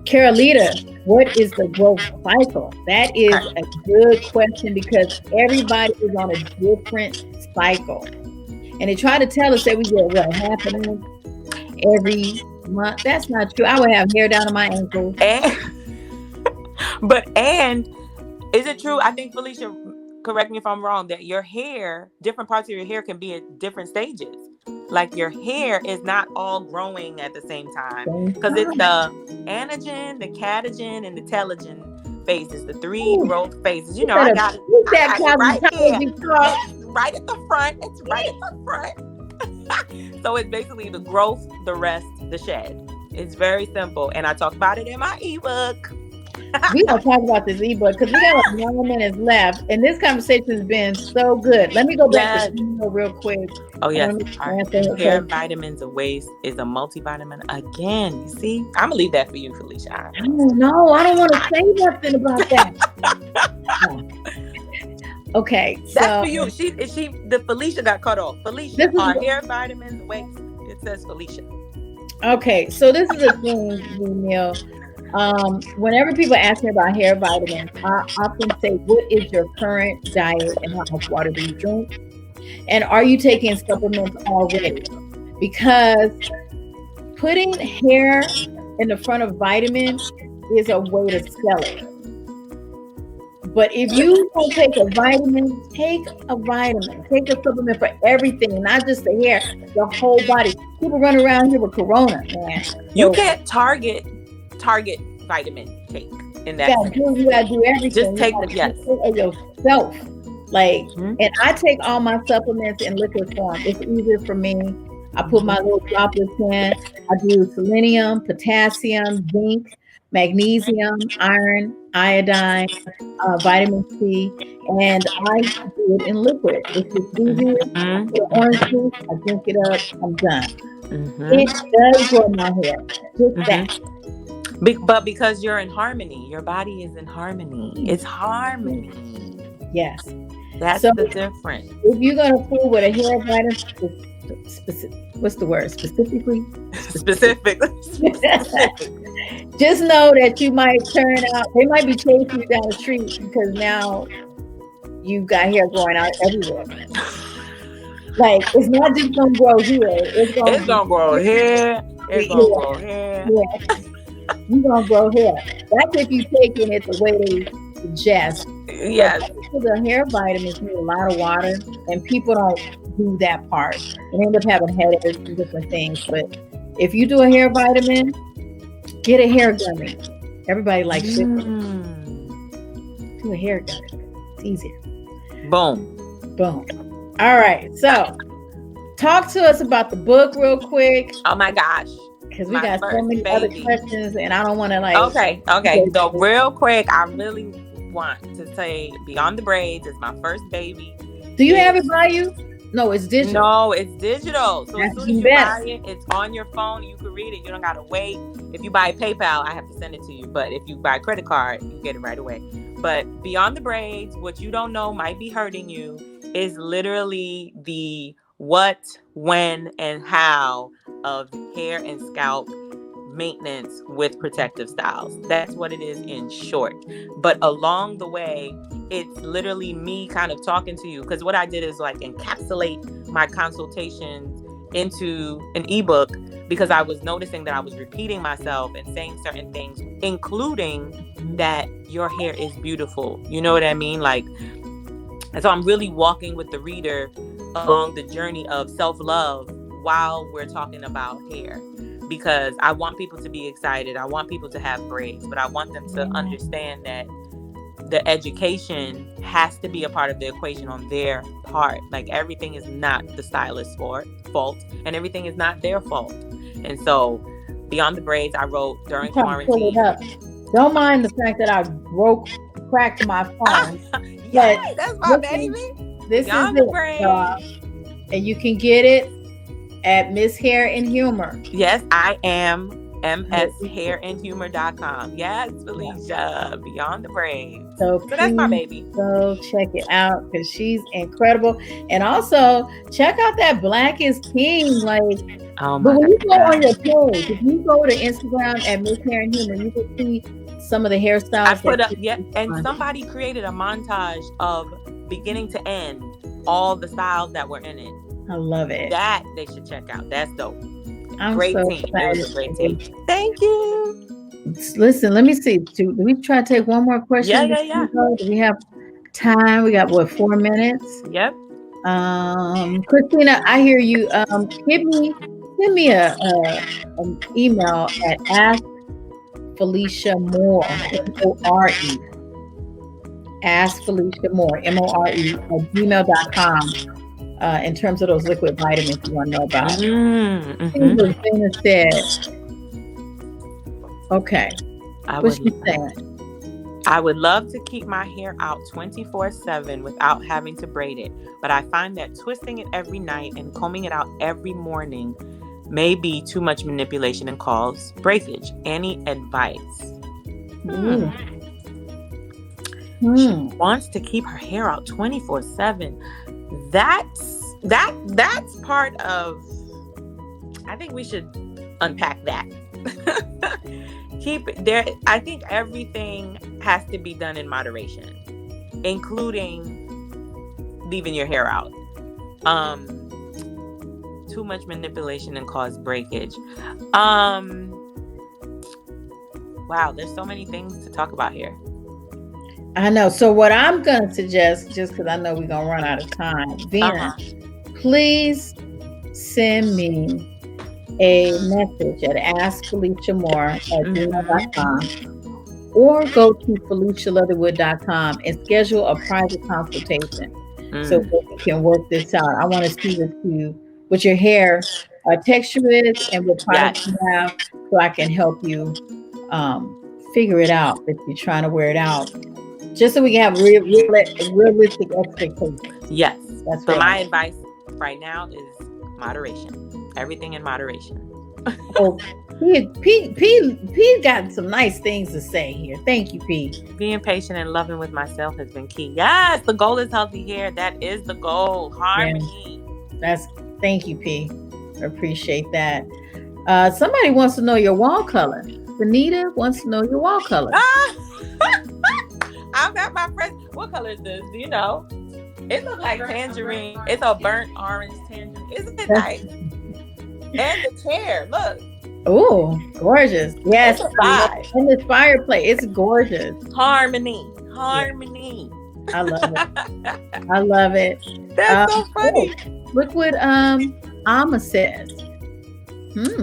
S1: Carolita, what is the growth cycle? That is a good question because everybody is on a different cycle. And they try to tell us that we get what happening every month. That's not true. I would have hair down to my ankles.
S2: And is it true? I think, Felicia, correct me if I'm wrong, that your hair, different parts of your hair can be at different stages. Like your hair is not all growing at the same time, because it's the anagen, the catagen, and the telogen phases, the three growth phases. You know, I got it right here. It's right at the front. It's right at the front. So it's basically the growth, the rest, the shed. It's very simple. And I talk about it in my ebook.
S1: We don't talk about this ebook because we got like 9 minutes left, and this conversation has been so good. Let me go back to email real quick.
S2: Oh yes, hair vitamins and waste is a multivitamin again. You see, I'm gonna leave that for you, Felicia.
S1: No, I don't want to say nothing about that. Okay, so
S2: that's for you. The Felicia got cut off. Felicia, our hair vitamins and waste. It says Felicia.
S1: Okay, so this is the thing, Neil. Whenever people ask me about hair vitamins, I often say, what is your current diet and how much water do you drink? And are you taking supplements already? Because putting hair in the front of vitamins is a way to sell it. But if you don't take a vitamin, take a vitamin. Take a supplement for everything, not just the hair, the whole body. People run around here with corona, man.
S2: You can't target vitamin take in that sense.
S1: You gotta do everything.
S2: Just take
S1: it yourself. Like, and I take all my supplements in liquid form. It's easier for me. I put my little droplets in. I do selenium, potassium, zinc, magnesium, iron, iodine, vitamin C, and I do it in liquid. It's just easier. I put orange juice, I drink it up, I'm done. It does grow my hair. Just that.
S2: But because you're in harmony, your body is in harmony. It's harmony.
S1: Yes.
S2: That's the difference.
S1: If you're going to fool with a hair vitamin, what's the word? Specifically? Just know that you might turn out, they might be chasing you down the street because now you've got hair growing out everywhere. Like, it's not just going to grow here. It's going to grow here. It's going to grow here. Yeah. You're going to grow hair. That's if you're taking it the way they suggest.
S2: Yes.
S1: The hair vitamins need a lot of water, and people don't do that part. They end up having headaches and different things. But if you do a hair vitamin, get a hair gummy. Everybody likes it. Do a hair gummy. It's easier.
S2: Boom.
S1: All right. So, talk to us about the book real quick.
S2: Oh my gosh.
S1: Because we got so many other questions, and I don't want to like.
S2: Okay. So real quick, I really want to say Beyond the Braids is my first baby.
S1: Do you have it by you? No, it's digital.
S2: No, it's digital. So as soon as you buy it, it's on your phone. You can read it. You don't gotta wait. If you buy PayPal, I have to send it to you. But if you buy a credit card, you get it right away. But Beyond the Braids, what you don't know might be hurting you, is literally the what, when, and how of hair and scalp maintenance with protective styles. That's what it is in short. But along the way, it's literally me kind of talking to you, because what I did is like encapsulate my consultations into an ebook, because I was noticing that I was repeating myself and saying certain things, including that your hair is beautiful. You know what I mean? Like, and so I'm really walking with the reader along the journey of self-love while we're talking about hair, because I want people to be excited. I want people to have braids, but I want them to understand that the education has to be a part of the equation on their part. Like everything is not the stylist's fault, and everything is not their fault. And so Beyond the Braids, I wrote during quarantine.
S1: Don't mind the fact that I cracked my phone.
S2: Yeah, that's my baby.
S1: This
S2: Beyond
S1: is
S2: the Braids.
S1: And you can get it at Miss Hair and Humor.
S2: Yes, I am. mshairandhumor.com. Yes, Felicia, Beyond the Braids. So that's my baby.
S1: So check it out because she's incredible. And also check out that Black is King. Like, but when you go on your page, if you go to Instagram at Miss Hair and Humor, you can see some of the hairstyles
S2: I put up. Yeah, and somebody created a montage of beginning to end all the styles that were in it.
S1: I love it.
S2: That they should check out. That's dope.
S1: I'm
S2: great
S1: so
S2: team.
S1: excited.
S2: It was a great team. Thank you.
S1: Listen, let me see. Do we try to take one more question?
S2: Yeah.
S1: Do we have time? We got 4 minutes?
S2: Yep.
S1: Christina, I hear you. Send me an email at Ask Felicia Moore, M-O-R-E. Ask Felicia Moore, M-O-R-E, at gmail.com. In terms of those liquid vitamins you want to know about. Christina said, okay. What's she saying?
S2: I would love to keep my hair out 24/7 without having to braid it, but I find that twisting it every night and combing it out every morning may be too much manipulation and cause breakage. Any advice? She wants to keep her hair out 24/7. That's part of. I think we should unpack that. Keep it there. I think everything has to be done in moderation, including leaving your hair out. Too much manipulation and cause breakage. Wow, there's so many things to talk about here.
S1: I know. So what I'm going to suggest, just because I know we're going to run out of time, Vina, please send me a message at askfeliciamore@gmail.com or go to FeliciaLeatherwood.com and schedule a private consultation so we can work this out. I want to see what your hair texture is and what products you have so I can help you figure it out if you're trying to wear it out. Just so we can have realistic expectations.
S2: Yes. That's so my advice right now is moderation. Everything in moderation.
S1: Oh, P got some nice things to say here. Thank you, P.
S2: Being patient and loving with myself has been key. Yes, the goal is healthy hair. That is the goal. Harmony.
S1: Yes. Thank you, P. I appreciate that. Somebody wants to know your wall color. Benita wants to know your wall color.
S2: I've got my friends. What color is this? Do you know? It looks like tangerine. It's a burnt orange tangerine. Isn't it nice? And the chair, look.
S1: Oh, gorgeous. Yes. And this fireplace. It's gorgeous.
S2: Harmony.
S1: I love it.
S2: That's so funny.
S1: Look what Alma says.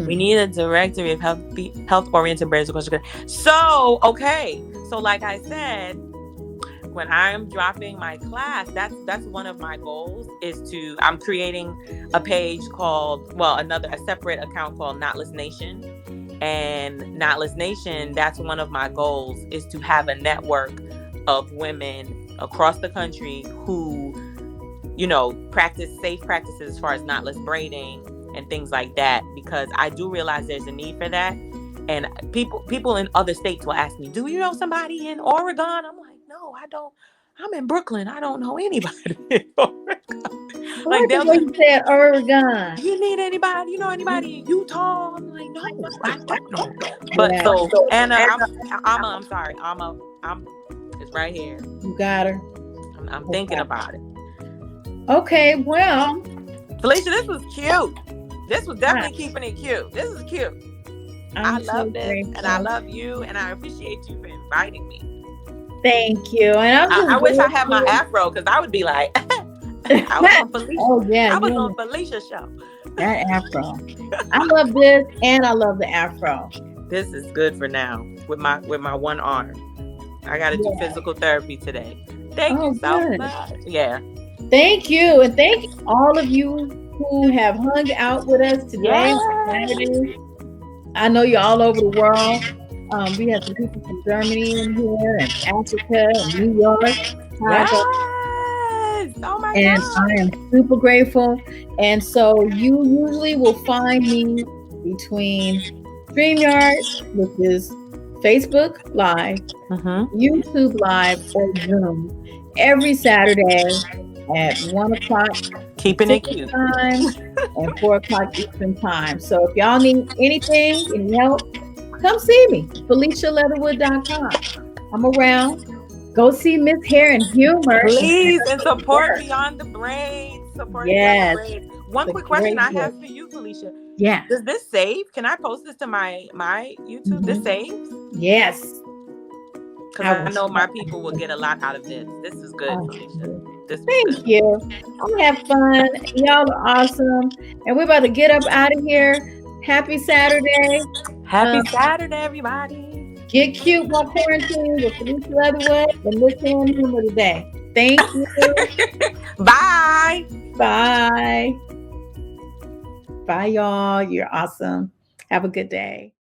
S2: We need a directory of health-oriented braids. So, okay. So like I said, when I'm dropping my class, that's one of my goals I'm creating a page called, a separate account called Knotless Nation. And Knotless Nation, that's one of my goals, is to have a network of women across the country who, practice safe practices as far as knotless braiding and things like that, because I do realize there's a need for that. And people in other states will ask me, do you know somebody in Oregon? I'm like, no, I don't. I'm in Brooklyn. I don't know anybody in Oregon.
S1: Like they'll say Oregon.
S2: You need anybody? You know anybody in Utah? I'm like, no, I don't know. But so Anna, I'm sorry. It's right here.
S1: You got her.
S2: I'm thinking about it.
S1: Okay, well,
S2: Felicia, this was cute. This was definitely keeping it cute. This is cute. I love this, and I love you, and I appreciate you for inviting me.
S1: Thank you. And
S2: I wish I had my afro, because I would be like, I was on Felicia.
S1: Oh yeah,
S2: I was on Felicia's show.
S1: That afro. I love this, and I love the afro.
S2: This is good for now with my one arm. I got to do physical therapy today. Thank you so
S1: good.
S2: much. Yeah.
S1: Thank you. And thank all of you who have hung out with us today, Saturday. I know you're all over the world. We have some people from Germany in here and Africa and New York, Chicago.
S2: Yes. Oh my
S1: And
S2: God.
S1: I am super grateful. And so you usually will find me between StreamYard, which is Facebook Live, YouTube Live, or Zoom every Saturday at 1 o'clock
S2: Keeping it
S1: Pacific
S2: cute.
S1: time and 4 o'clock Eastern time. So if y'all need anything, any help, come see me, FeliciaLeatherwood.com. I'm around. Go see Miss Hair and Humor.
S2: Please, and support Beyond the Braids. Support Beyond the Braids. One quick question I have for you, Felicia.
S1: Yeah.
S2: Does this save? Can I post this to my YouTube? This saves?
S1: Yes.
S2: Because I know my people will get a lot out of this. This is good, Felicia.
S1: Thank you. I'll have fun. Y'all are awesome. And we're about to get up out of here. Happy Saturday.
S2: Happy Saturday, everybody.
S1: Get cute while quarantining with Felicia Leatherwood and Miss Hair and Humor today. Thank you.
S2: Bye.
S1: Bye. Bye, y'all. You're awesome. Have a good day.